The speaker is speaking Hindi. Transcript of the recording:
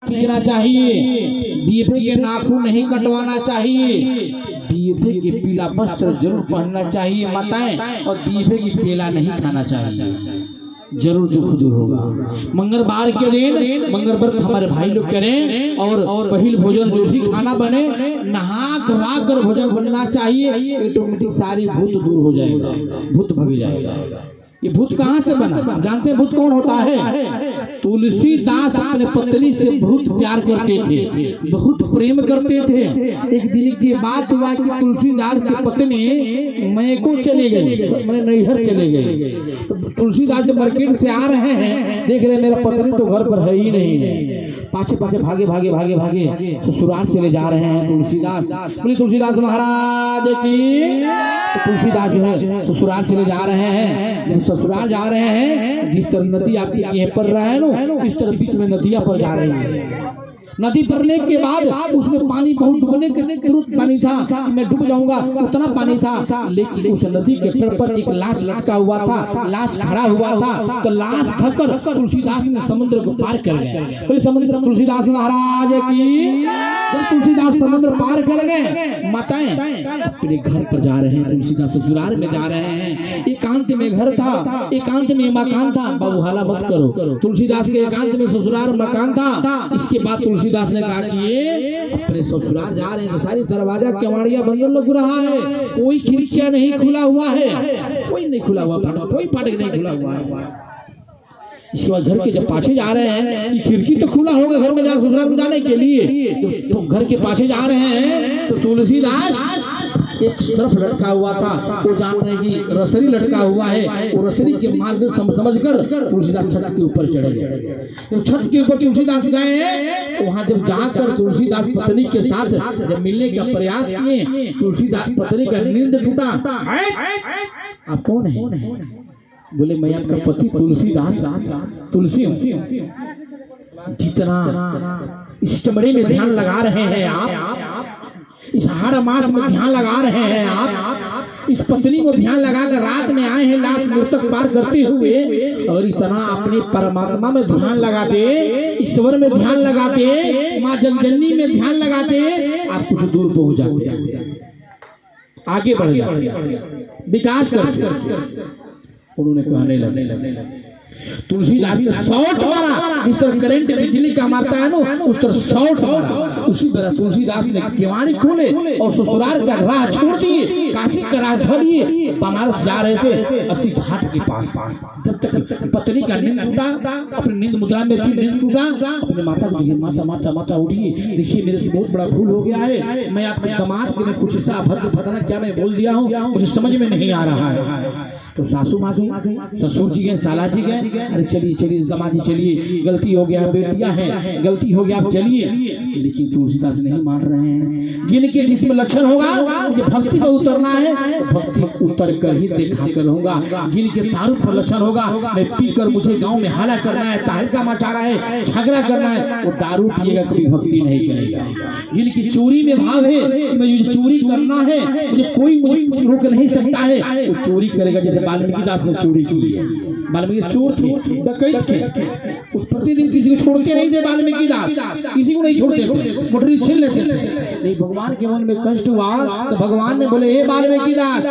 खींचना चाहिए, दीपे के नाखून नहीं कटवाना चाहिए, दीपे के पीला वस्त्र जरूर पहनना चाहिए माताएं, और दीपे की पेला नहीं खाना चाहिए, जरूर दुख दूर होगा। मंगलवार के दिन मंगल व्रत हमारे भाई लोग करें, और पहिल भोजन जो भी खाना बने नहा धोवा कर भोजन बनना चाहिए, ऑटोमेटिक सारी भूत दूर हो जाएगा, भूत भग जाएगा। ये भूत कहाँ से बना? आप जानते हैं भूत कौन होता है? तुलसीदास अपने पत्नी से बहुत प्यार करते थे, बहुत प्रेम करते थे। एक दिन की बात हुआ कि तुलसीदास की पत्नी मैको चले गई, मैंने नैहर चले गए। तो तुलसीदास जब मार्केट से आ रहे हैं, देख रहे मेरा पत्नी तो घर पर है ही नहीं, पाछे पाछे भागे भागे भागे भागे ससुराल चले जा रहे हैं। तुलसीदास बोले तुलसीदास महाराज की। तो तुलसीदास जो है ससुराल चले जा रहे हैं। जब ससुराल जा रहे हैं, जिस तरह नदी आपके यहाँ पर रहा है ना, इस तरह बीच में नदियां पर जा रही है। नदी पड़ने के बाद उसमें पानी बहुत डूबने के तुरंत पानी था, मैं डूब जाऊंगा उतना पानी था। लेकिन उस नदी के तट पर एक लाश लटका हुआ था, लाश खड़ा हुआ था। तो लाश धरकर तुलसीदास ने समुद्र को पार कर गए। तो समुद्र तुलसीदास महाराज की। जब तुलसीदास समुद्र पार कर गए, माताएं अपने घर पर जा रहे हैं, तुलसीदास ससुराल में जा रहे हैं। एकांत में घर था, एकांत में मकान था। बाबू हाला मत करो, तुलसीदास के एकांत में ससुराल मकान था। इसके बाद तुलसीदास ने कहा कि ये अपने ससुराल जा रहे हैं, तो सारी दरवाजा केवाड़िया बंद लग रहा है, कोई खिड़कियां नहीं खुला हुआ है, कोई नहीं खुला हुआ, कोई फाटक नहीं खुला हुआ है। इसके बाद घर के जब पाछे जा रहे हैं, ये खिड़की तो खुला होगा घर में ससुराल में जाने के लिए, तो घर के पाछे जा रहे हैं। तो तुलसीदास एक तरफ लटका हुआ था, वो जान रहे कि रसरी लटका हुआ है, वो रसरी के मार्ग समझकर तुलसीदास छत के ऊपर चढ़ गए। जब छत के ऊपर तुलसीदास गए, तो वहां जब जाकर तुलसीदास पत्नी के साथ जब मिलने का प्रयास किए, तुलसीदास पत्नी का नींद टूटा। आप कौन है? बोले मैं आपका पति तुलसीदास, तुलसी हूँ। जितना इस चमड़े में ध्यान लगा रहे हैं आप, इस हाड़ मास में ध्यान लगा रहे हैं आप, इस पत्नी को ध्यान लगाकर रात में आए हैं लाश मृतक पार करते हुए, और इतना अपने परमात्मा में ध्यान लगाते, ईश्वर में ध्यान लगाते, माँ जगजननी में ध्यान लगाते, आप कुछ दूर पहुंच जाते, आगे बढ़ जाते, विकास करते। उन्होंने कहने लगे तुलसीदास ने शॉट मारा, जिस तरह करंट बिजली का मारता है ना, उस तरह शॉट मारा। उसी तरह तुलसीदास ने केवाड़ी खोले और ससुराल का राह छोड़ दिए, काशी का राह धरिए, बनारस जा रहे थे 80 घाट के पास। जब तक पत्नी का नींद टूटा, अपनी नींद मुद्रा में थी, नींद टूटा, अपने माता को देखिए, माता माता माता उठिए, देखिए मेरे से बहुत बड़ा भूल हो गया है, मैं अपने दामाद के में कुछ ऐसा अभद्र फतना क्या मैं बोल दिया हूँ, मुझे समझ में नहीं आ रहा है। तो सासू माँ गई, ससुर जी गए, साला जी गए, अरे चलिए चलिए दामाद जी चलिए, गलती हो गया, बेटियां हैं, गलती हो गया, आप चलिए। लेकिन तुलसीदास नहीं मान रहे हैं। जिनके जिसमें लक्षण होगा मुझे भक्ति पर उतरना है, भक्ति उतर कर ही देखा कर रहूंगा। जिनके दारू पर लक्षण होगा, मैं पीकर मुझे गांव में हाला करना है, तहलका मचा रहा है, झगड़ा करना है, वो दारू पिएगा कभी भक्ति नहीं करेगा। जिनकी चोरी में भाव है, मुझे चोरी करना है, मुझे कोई मुझे रोक नहीं सकता है, वो चोरी करेगा। जैसे वाल्मीकि दास ने चोरी की है, वाल्मीकि चोर थे, डकैत थे, प्रतिदिन किसी को छोड़ते नहीं थे वाल्मीकि दास, किसी को नहीं छोड़ते थे, मोटरी छीन लेते थे। नहीं, भगवान के मन में कष्ट हुआ तो भगवान ने बोले हे वाल्मीकि दास,